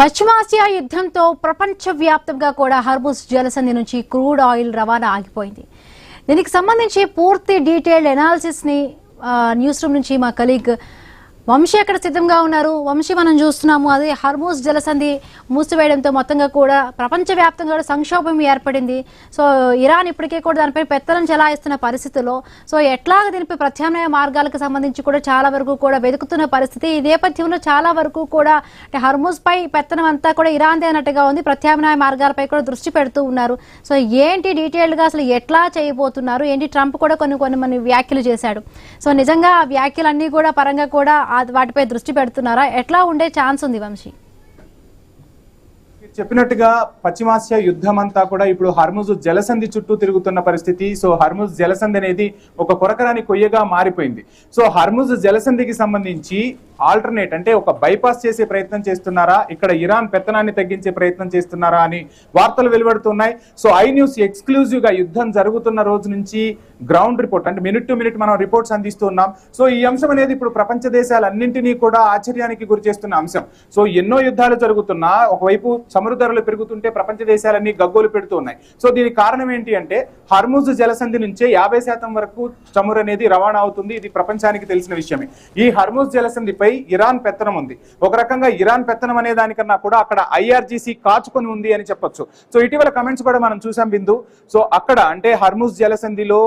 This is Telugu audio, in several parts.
పశ్చిమాసియా యుద్ధంతో ప్రపంచవ్యాప్తంగా కూడా హార్ముజ్ జలసంధి నుంచి క్రూడ్ ఆయిల్ రవాణా ఆగిపోయింది. దీనికి సంబంధించి పూర్తి డీటెయిల్డ్ అనాలిసిస్ ని న్యూస్ రూమ్ నుంచి మా కలీగ్ వంశీ అక్కడ సిద్ధంగా ఉన్నారు. వంశీ, మనం చూస్తున్నాము అదే హార్ముజ్ జలసంధి మూసివేయడంతో మొత్తంగా కూడా ప్రపంచవ్యాప్తంగా సంక్షోభం ఏర్పడింది. సో ఇరాన్ ఇప్పటికే కూడా దానిపై పెత్తనం చెలాయిస్తున్న పరిస్థితుల్లో సో ఎట్లాగ దీనిపై ప్రత్యామ్నాయ మార్గాలకు సంబంధించి కూడా చాలా వరకు కూడా వెతుకుతున్న పరిస్థితి. ఈ నేపథ్యంలో చాలా వరకు కూడా అంటే హార్ముజ్ పై పెత్తనం అంతా కూడా ఇరాన్దే అన్నట్టుగా ఉంది. ప్రత్యామ్నాయ మార్గాలపై కూడా దృష్టి పెడుతూ ఉన్నారు. సో ఏంటి డీటెయిల్డ్ గా అసలు ఎట్లా చేయబోతున్నారు ఏంటి? ట్రంప్ కూడా కొన్ని వ్యాఖ్యలు చేశాడు. సో నిజంగా ఆ వ్యాఖ్యలన్నీ కూడా పరంగా కూడా వాటిపై దృష్టి పెడుతున్నారా? ఎట్లా ఉండే ఛాన్స్ ఉంది వంశీ? చెప్పినట్టుగా పశ్చిమాసియా యుద్ధం అంతా కూడా ఇప్పుడు హర్ముజ్ జలసంధి చుట్టూ తిరుగుతున్న పరిస్థితి. సో హర్ముజ్ జలసంధి అనేది ఒక కొరకరాని కొయ్యగా మారిపోయింది. సో హర్ముజ్ జలసంధికి సంబంధించి ఆల్టర్నేట్ అంటే ఒక బైపాస్ చేసే ప్రయత్నం చేస్తున్నారా, ఇక్కడ ఇరాన్ పెత్తనాన్ని తగ్గించే ప్రయత్నం చేస్తున్నారా అని వార్తలు వెలువడుతున్నాయి. సో ఐ న్యూస్ ఎక్స్క్లూజివ్ గా యుద్ధం జరుగుతున్న రోజు నుంచి గ్రౌండ్ రిపోర్ట్ అంటే మినిట్ టు మినిట్ మనం రిపోర్ట్స్ అందిస్తున్నాం. సో ఈ అంశం అనేది ఇప్పుడు ప్రపంచ దేశాలన్నింటినీ కూడా ఆశ్చర్యానికి గురి చేస్తున్న అంశం. సో ఎన్నో యుద్ధాలు జరుగుతున్నా ఒకవైపు చమురు ధరలు పెరుగుతుంటే ప్రపంచ దేశాలన్నీ గగ్గోలు పెడుతూ ఉన్నాయి. సో దీనికి కారణం ఏంటి అంటే హర్ముజ్ జలసంధి నుంచే 50% వరకు చమురు అనేది రవాణా అవుతుంది. ఇది ప్రపంచానికి తెలిసిన విషయమే. ఈ హర్ముజ్ జలసంధిపై ఇరాన్ పెత్తనం ఉంది. ఒక రకంగా ఇరాన్ పెత్తనం అనే దానికన్నా కూడా అక్కడ ఐఆర్జీసీ కాచుకొని ఉంది అని చెప్పొచ్చు. సో ఇటీవల కమెంట్స్ కూడా మనం చూసాం బిందు. సో అక్కడ అంటే హర్ముజ్ జలసంధిలో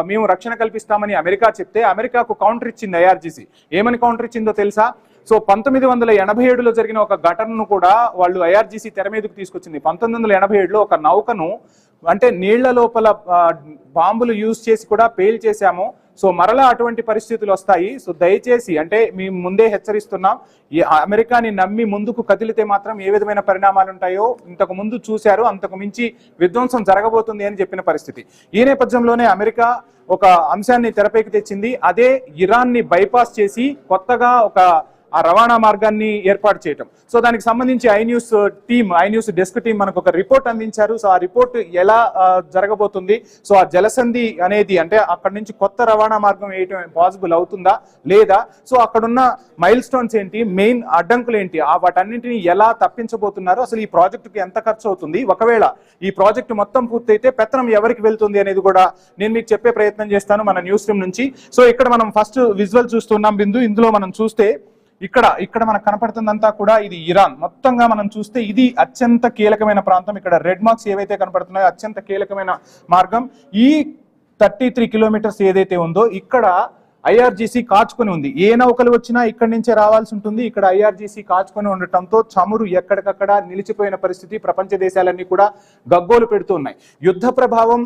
మేము రక్షణ కల్పిస్తామని అమెరికా చెప్తే అమెరికాకు కౌంటర్ ఇచ్చింది ఐఆర్జీసీ. ఏమని కౌంటర్ ఇచ్చిందో తెలుసా? సో 1987లో జరిగిన ఒక ఘటనను కూడా వాళ్ళు ఐఆర్జీసీ తెర మీదకు తీసుకొచ్చింది. 1987లో ఒక నౌకను అంటే నీళ్ల లోపల బాంబులు యూజ్ చేసి కూడా పేల్ చేశాము. సో మరలా అటువంటి పరిస్థితులు వస్తాయి. సో దయచేసి అంటే మేము ముందే హెచ్చరిస్తున్నాం, అమెరికాని నమ్మి ముందుకు కదిలితే మాత్రం ఏ విధమైన పరిణామాలు ఉంటాయో ఇంతకు ముందు చూశారు, అంతకు మించి విధ్వంసం జరగబోతుంది అని చెప్పిన పరిస్థితి. ఈ నేపథ్యంలోనే అమెరికా ఒక అంశాన్ని తెరపైకి తెచ్చింది. అదే ఇరాన్ని బైపాస్ చేసి కొత్తగా ఒక ఆ రవాణా మార్గాన్ని ఏర్పాటు చేయటం. సో దానికి సంబంధించి ఐ న్యూస్ డెస్క్ టీం మనకు ఒక రిపోర్ట్ అందించారు. సో ఆ రిపోర్ట్ ఎలా జరగబోతుంది, సో ఆ జలసంధి అనేది అంటే అక్కడ నుంచి కొత్త రవాణా మార్గం వేయటం పాసిబుల్ అవుతుందా లేదా, సో అక్కడున్న మైల్ స్టోన్స్ ఏంటి, మెయిన్ అడ్డంకులు ఏంటి, వాటన్నింటినీ ఎలా తప్పించబోతున్నారు, అసలు ఈ ప్రాజెక్టుకి ఎంత ఖర్చు అవుతుంది, ఒకవేళ ఈ ప్రాజెక్టు మొత్తం పూర్తయితే పెత్తనం ఎవరికి వెళ్తుంది అనేది కూడా నేను మీకు చెప్పే ప్రయత్నం చేస్తాను మన న్యూస్ రూమ్ నుంచి. సో ఇక్కడ మనం ఫస్ట్ విజువల్ చూస్తున్నాం బిందు. ఇందులో మనం చూస్తే ఇక్కడ మనకు కనపడుతుందంతా కూడా ఇది ఇరాన్. మొత్తంగా మనం చూస్తే ఇది అత్యంత కీలకమైన ప్రాంతం. ఇక్కడ రెడ్ మార్క్స్ ఏవైతే కనపడుతున్నాయో అత్యంత కీలకమైన మార్గం. ఈ 33 కిలోమీటర్స్ ఏదైతే ఉందో ఇక్కడ ఐఆర్జీసీ కాచుకొని ఉంది. ఏ నౌకలు వచ్చినా ఇక్కడి నుంచే రావాల్సి ఉంటుంది. ఇక్కడ ఐఆర్జీసీ కాచుకొని ఉండటంతో చమురు ఎక్కడికక్కడ నిలిచిపోయిన పరిస్థితి. ప్రపంచ దేశాలన్నీ కూడా గగ్గోలు పెడుతున్నాయి. యుద్ధ ప్రభావం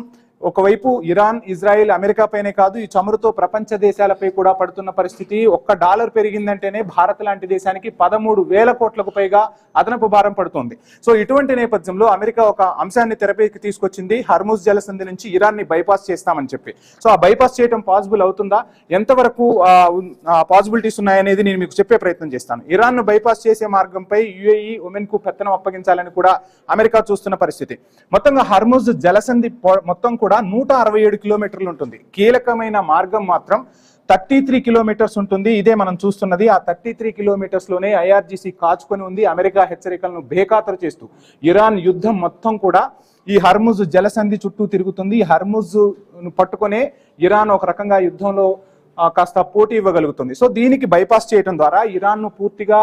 ఒకవైపు ఇరాన్, ఇజ్రాయెల్, అమెరికా పైనే కాదు ఈ చమురుతో ప్రపంచ దేశాలపై కూడా పడుతున్న పరిస్థితి. $1 పెరిగిందంటేనే భారత్ లాంటి దేశానికి 13,000 కోట్లకు పైగా అదనపు భారం పడుతుంది. సో ఇటువంటి నేపథ్యంలో అమెరికా ఒక అంశాన్ని తెరపైకి తీసుకొచ్చింది, హర్ముజ్ జలసంధి నుంచి ఇరాన్ ని బైపాస్ చేస్తామని చెప్పి. సో ఆ బైపాస్ చేయడం పాసిబుల్ అవుతుందా, ఎంతవరకు పాసిబిలిటీస్ ఉన్నాయనేది నేను మీకు చెప్పే ప్రయత్నం చేస్తాను. ఇరాన్ ను బైపాస్ చేసే మార్గంపై యుఏఈ, ఒమెన్ కు పెత్తనం అప్పగించాలని కూడా అమెరికా చూస్తున్న పరిస్థితి. మొత్తంగా హర్ముజ్ జలసంధి మొత్తం కూడా 167 కిలోమీటర్లు ఉంటుంది. కీలకమైన మార్గం మాత్రం 33 కిలోమీటర్స్ ఉంటుంది. ఇదే మనం చూస్తున్నది. ఆ 33 కిలోమీటర్స్ లోనే ఐఆర్జీసీ కాచుకొని ఉంది. అమెరికా హెచ్చరికలను బేఖాతరు చేస్తూ ఇరాన్ యుద్ధం మొత్తం కూడా ఈ హర్ముజ్ జలసంధి చుట్టూ తిరుగుతుంది. ఈ హర్ముజ్ పట్టుకునే ఇరాన్ ఒక రకంగా యుద్ధంలో కాస్త పోటీ ఇవ్వగలుగుతుంది. సో దీనికి బైపాస్ చేయడం ద్వారా ఇరాన్ ను పూర్తిగా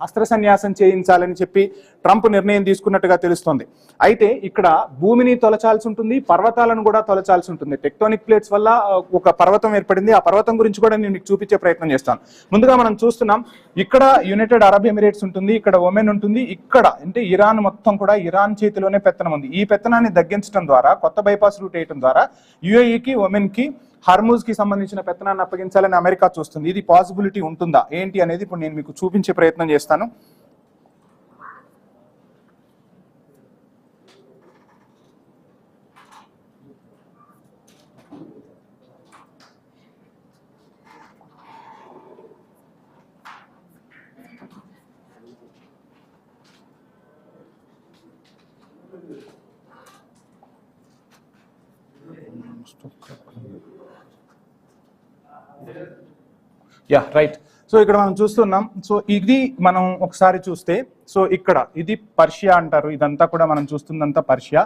అస్త్ర సన్యాసం చేయించాలని చెప్పి ట్రంప్ నిర్ణయం తీసుకున్నట్టుగా తెలుస్తోంది. అయితే ఇక్కడ భూమిని తొలచాల్సి ఉంటుంది, పర్వతాలను కూడా తొలచాల్సి ఉంటుంది. టెక్టోనిక్ ప్లేట్స్ వల్ల ఒక పర్వతం ఏర్పడింది. ఆ పర్వతం గురించి కూడా నేను మీకు చూపించే ప్రయత్నం చేస్తాను. ముందుగా మనం చూస్తున్నాం ఇక్కడ యునైటెడ్ అరబ్ ఎమిరేట్స్ ఉంటుంది, ఇక్కడ ఒమెన్ ఉంటుంది. ఇక్కడ అంటే ఇరాన్ మొత్తం కూడా ఇరాన్ చేతిలోనే పెత్తనం ఉంది. ఈ పెత్తనాన్ని తగ్గించడం ద్వారా, కొత్త బైపాస్ రూట్ వేయడం ద్వారా యుఏఈకి, ఒమెన్ కి హర్ముజ్ కి సంబంధించిన పెత్తనాన్ని అప్పగించాలని అమెరికా చూస్తుంది. ఇది పాసిబిలిటీ ఉంటుందా ఏంటి అనేది ఇప్పుడు నేను మీకు చూపించే ప్రయత్నం చేస్తాను. Yeah right. సో ఇక్కడ మనం చూస్తున్నాం. సో ఇది మనం ఒకసారి చూస్తే, సో ఇక్కడ ఇది పర్షియా అంటారు, ఇదంతా కూడా మనం చూస్తుందంతా పర్షియా.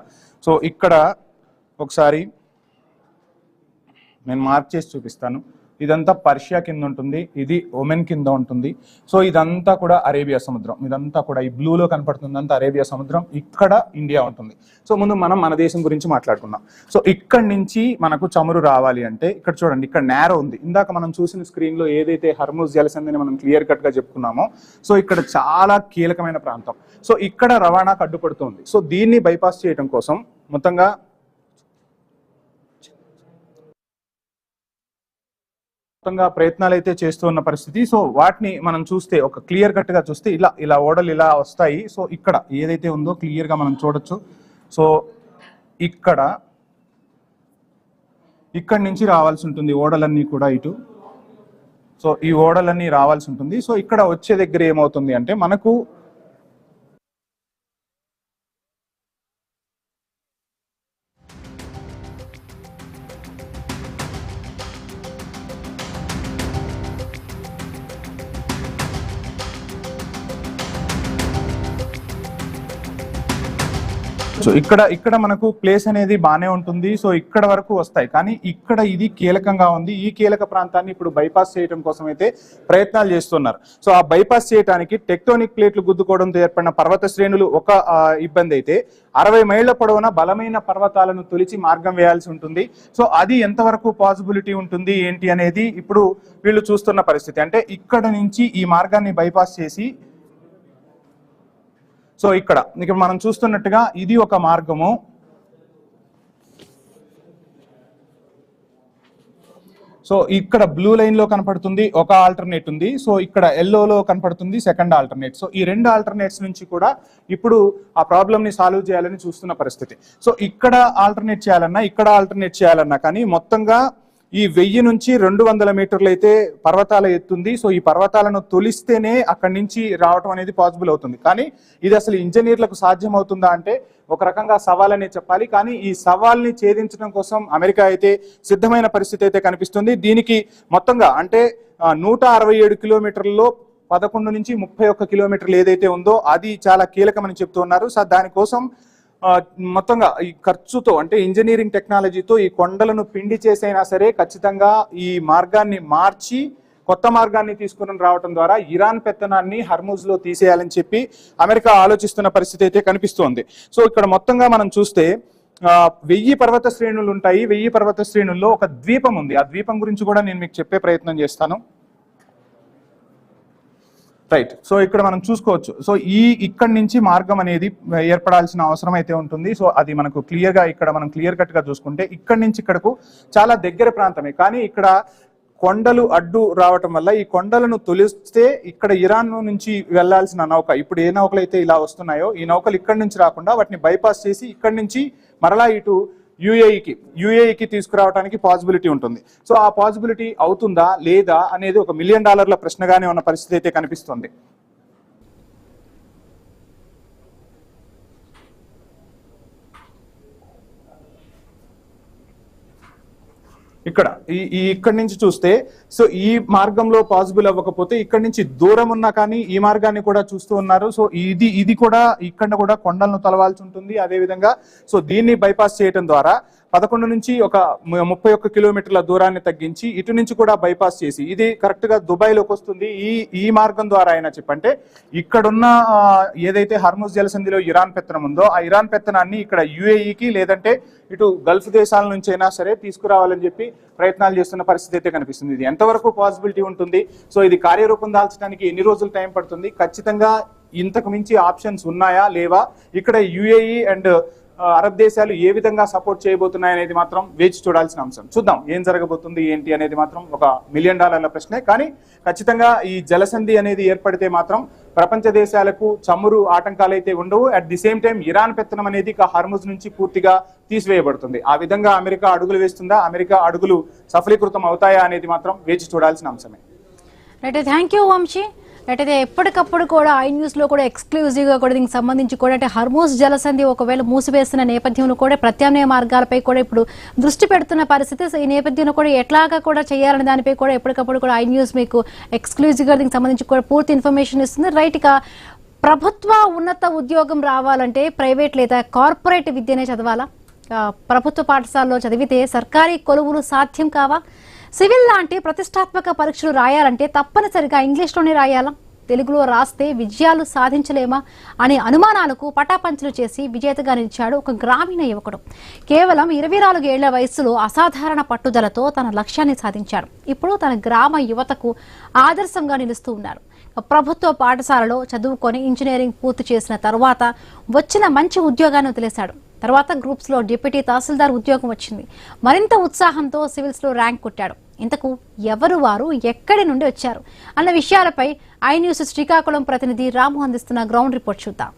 సో ఇక్కడ ఒకసారి నేను మార్క్ చేసి చూపిస్తాను. ఇదంతా పర్షియా కింద ఉంటుంది, ఇది ఒమెన్ కింద ఉంటుంది. సో ఇదంతా కూడా అరేబియా సముద్రం, ఇదంతా కూడా ఈ బ్లూలో కనపడుతుందంతా అరేబియా సముద్రం. ఇక్కడ ఇండియా ఉంటుంది. సో ముందు మనం మన దేశం గురించి మాట్లాడుకుందాం. సో ఇక్కడ నుంచి మనకు చమురు రావాలి అంటే ఇక్కడ చూడండి, ఇక్కడ నేరో ఉంది. ఇందాక మనం చూసిన స్క్రీన్ లో ఏదైతే హర్ముజ్ జలసంధిని మనం క్లియర్ కట్ గా చెప్పుకున్నామో, సో ఇక్కడ చాలా కీలకమైన ప్రాంతం. సో ఇక్కడ రవాణాకు అడ్డుపడుతుంది. సో దీన్ని బైపాస్ చేయడం కోసం మొత్తంగా ప్రయత్నాలు అయితే చేస్తూ ఉన్న పరిస్థితి. సో వాటిని మనం చూస్తే ఒక క్లియర్ కట్ గా చూస్తే ఇలా ఓడలు ఇలా వస్తాయి. సో ఇక్కడ ఏదైతే ఉందో క్లియర్ గా మనం చూడొచ్చు. సో ఇక్కడి నుంచి రావాల్సి ఉంటుంది ఓడలన్నీ కూడా ఇటు. సో ఈ ఓడలన్నీ రావాల్సి ఉంటుంది. సో ఇక్కడ వచ్చే దగ్గర ఏమవుతుంది అంటే మనకు సో ఇక్కడ మనకు ప్లేస్ అనేది బాగానే ఉంటుంది. సో ఇక్కడ వరకు వస్తాయి, కానీ ఇక్కడ ఇది కీలకంగా ఉంది. ఈ కీలక ప్రాంతాన్ని ఇప్పుడు బైపాస్ చేయడం కోసం అయితే ప్రయత్నాలు చేస్తున్నారు. సో ఆ బైపాస్ చేయడానికి టెక్టోనిక్ ప్లేట్లు గుద్దుకోవడంతో ఏర్పడిన పర్వత శ్రేణులు ఒక ఇబ్బంది అయితే, 60 మైళ్ళ పొడవున బలమైన పర్వతాలను తొలిచి మార్గం వేయాల్సి ఉంటుంది. సో అది ఎంతవరకు పాసిబిలిటీ ఉంటుంది ఏంటి అనేది ఇప్పుడు వీళ్ళు చూస్తున్న పరిస్థితి. అంటే ఇక్కడ నుంచి ఈ మార్గాన్ని బైపాస్ చేసి, సో ఇక్కడ మనం చూస్తున్నట్టుగా ఇది ఒక మార్గము. సో ఇక్కడ బ్లూ లైన్ లో కనపడుతుంది ఒక ఆల్టర్నేట్ ఉంది. సో ఇక్కడ ఎల్లోలో కనపడుతుంది సెకండ్ ఆల్టర్నేట్. సో ఈ రెండు ఆల్టర్నేట్స్ నుంచి కూడా ఇప్పుడు ఆ ప్రాబ్లమ్ ని సాల్వ్ చేయాలని చూస్తున్న పరిస్థితి. సో ఇక్కడ ఆల్టర్నేట్ చేయాలన్నా, ఇక్కడ ఆల్టర్నేట్ చేయాలన్నా కానీ మొత్తంగా ఈ 1000 నుంచి 200 మీటర్లు అయితే పర్వతాల ఎత్తుంది. సో ఈ పర్వతాలను తొలిస్తేనే అక్కడి నుంచి రావటం అనేది పాసిబుల్ అవుతుంది. కానీ ఇది అసలు ఇంజనీర్లకు సాధ్యం అవుతుందా అంటే ఒక రకంగా సవాల్ అనే చెప్పాలి. కానీ ఈ సవాల్ని ఛేదించడం కోసం అమెరికా అయితే సిద్ధమైన పరిస్థితి అయితే కనిపిస్తుంది. దీనికి మొత్తంగా అంటే 167 కిలోమీటర్లలో 11 నుంచి 31 కిలోమీటర్లు ఏదైతే ఉందో అది చాలా కీలకమని చెప్తూ ఉన్నారు. సో దానికోసం మొత్తంగా ఈ ఖర్చుతో అంటే ఇంజనీరింగ్ టెక్నాలజీతో ఈ కొండలను పిండి చేసైనా సరే ఖచ్చితంగా ఈ మార్గాన్ని మార్చి కొత్త మార్గాన్ని తీసుకుని రావడం ద్వారా ఇరాన్ పెత్తనాన్ని హర్ముజ్ లో తీసేయాలని చెప్పి అమెరికా ఆలోచిస్తున్న పరిస్థితి అయితే కనిపిస్తోంది. సో ఇక్కడ మొత్తంగా మనం చూస్తే 1000 పర్వత శ్రేణులు ఉంటాయి. 1000 పర్వత శ్రేణుల్లో ఒక ద్వీపం ఉంది. ఆ ద్వీపం గురించి కూడా నేను మీకు చెప్పే ప్రయత్నం చేస్తాను. రైట్. సో ఇక్కడ మనం చూసుకోవచ్చు. సో ఇక్కడి నుంచి మార్గం అనేది ఏర్పడాల్సిన అవసరం అయితే ఉంటుంది. సో అది మనకు ఇక్కడ మనం క్లియర్ కట్ గా చూసుకుంటే ఇక్కడి నుంచి ఇక్కడకు చాలా దగ్గర ప్రాంతమే, కానీ ఇక్కడ కొండలు అడ్డు రావటం వల్ల ఈ కొండలను తొలిస్తే ఇక్కడ ఇరాన్ నుంచి వెళ్లాల్సిన నౌక, ఇప్పుడు ఏ నౌకలు అయితే ఇలా వస్తున్నాయో ఈ నౌకలు ఇక్కడి నుంచి రాకుండా వాటిని బైపాస్ చేసి ఇక్కడి నుంచి మరలా ఇటు యుఏఈకి తీసుకురావడానికి పాసిబిలిటీ ఉంటుంది. సో ఆ పాసిబిలిటీ అవుతుందా లేదా అనేది ఒక $1 మిలియన్ ప్రశ్నగానే ఉన్న పరిస్థితి అయితే కనిపిస్తుంది. ఇక్కడి నుంచి చూస్తే సో ఈ మార్గంలో పాసిబుల్ అవ్వకపోతే ఇక్కడి నుంచి దూరం ఉన్నా కానీ ఈ మార్గాన్ని కూడా చూస్తూ ఉన్నారు. సో ఇది కూడా ఇక్కడ కూడా కొండలను తలవాల్సి ఉంటుంది. అదేవిధంగా సో దీన్ని బైపాస్ చేయడం ద్వారా 11 నుంచి ఒక 31 కిలోమీటర్ల దూరాన్ని తగ్గించి ఇటు నుంచి కూడా బైపాస్ చేసి ఇది కరెక్ట్ గా దుబాయ్లోకి వస్తుంది. ఈ మార్గం ద్వారా అయినా చెప్పంటే ఇక్కడున్న ఏదైతే హర్ముజ్ జలసంధిలో ఇరాన్ పెత్తనం ఉందో ఆ ఇరాన్ పెత్తనాన్ని ఇక్కడ యుఏఈకి లేదంటే ఇటు గల్ఫ్ దేశాల నుంచి అయినా సరే తీసుకురావాలని చెప్పి ప్రయత్నాలు చేస్తున్న పరిస్థితి అయితే కనిపిస్తుంది. ఇది ఎంతవరకు పాసిబిలిటీ ఉంటుంది, సో ఇది కార్యరూపం దాల్చడానికి ఎన్ని రోజులు టైం పడుతుంది, ఖచ్చితంగా ఇంతకు మించి ఆప్షన్స్ ఉన్నాయా లేవా, ఇక్కడ యుఏఈ అండ్ అరబ్ దేశాలు ఏ విధంగా సపోర్ట్ చేయబోతున్నాయి అనేది మాత్రం వేచి చూడాల్సిన అంశం. చూద్దాం ఏం జరగబోతుంది ఏంటి అనేది మాత్రం ఒక $1 మిలియన్ ప్రశ్నే. కానీ ఖచ్చితంగా ఈ జలసంధి అనేది ఏర్పడితే మాత్రం ప్రపంచ దేశాలకు చమురు ఆటంకాలు అయితే ఉండవు. At the same time Iran పెత్తనం అనేది హర్ముజ్ నుంచి పూర్తిగా తీసివేయబడుతుంది. ఆ విధంగా అమెరికా అడుగులు వేస్తుందా, అమెరికా అడుగులు సఫలీకృతం అవుతాయా అనేది మాత్రం వేచి చూడాల్సిన అంశమే. Right, thank you Vamsi. అయితే ఎప్పటికప్పుడు కూడా ఐ న్యూస్ లో కూడా ఎక్స్క్లూజివ్ గా కూడా దీనికి సంబంధించి కూడా అంటే హర్మూజ్ జలసంధి ఒకవేళ మూసివేస్తున్న నేపథ్యంలో కూడా ప్రత్యామ్నాయ మార్గాలపై కూడా ఇప్పుడు దృష్టి పెడుతున్న పరిస్థితి. సో ఈ నేపథ్యంలో కూడా ఎట్లాగా కూడా చేయాలనే దానిపై కూడా ఎప్పటికప్పుడు కూడా ఐ న్యూస్ మీకు ఎక్స్క్లూజివ్ గా దీనికి సంబంధించి కూడా పూర్తి ఇన్ఫర్మేషన్ ఇస్తుంది. రైట్, ఇక ప్రభుత్వ ఉన్నత ఉద్యోగం రావాలంటే ప్రైవేట్ లేదా కార్పొరేట్ విద్యనే చదవాలా? ప్రభుత్వ పాఠశాలలో చదివితే సర్కారీ కొలువులు సాధ్యం కావా? సివిల్ లాంటి ప్రతిష్టాత్మక పరీక్షలు రాయాలంటే తప్పనిసరిగా ఇంగ్లీష్లోనే రాయాలా? తెలుగులో రాస్తే విజయాలు సాధించలేమా అనే అనుమానాలకు పటాపంచలు చేసి విజేతగా నిలిచాడు ఒక గ్రామీణ యువకుడు. కేవలం 24 ఏళ్ల వయసులో అసాధారణ పట్టుదలతో తన లక్ష్యాన్ని సాధించాడు. ఇప్పుడు తన గ్రామ యువతకు ఆదర్శంగా నిలుస్తూ ఉన్నారు. ప్రభుత్వ పాఠశాలలో చదువుకొని ఇంజనీరింగ్ పూర్తి చేసిన తర్వాత వచ్చిన మంచి ఉద్యోగాన్ని వదిలేశాడు. తర్వాత గ్రూప్స్ లో డిప్యూటీ తహసీల్దార్ ఉద్యోగం వచ్చింది. మరింత ఉత్సాహంతో సివిల్స్ లో ర్యాంక్ కొట్టాడు. ఇంతకు ఎవరు వారు, ఎక్కడి నుండి వచ్చారు అన్న విషయాలపై ఐ న్యూస్ శ్రీకాకుళం ప్రతినిధి రాము అందిస్తున్న గ్రౌండ్ రిపోర్ట్ చూద్దాం.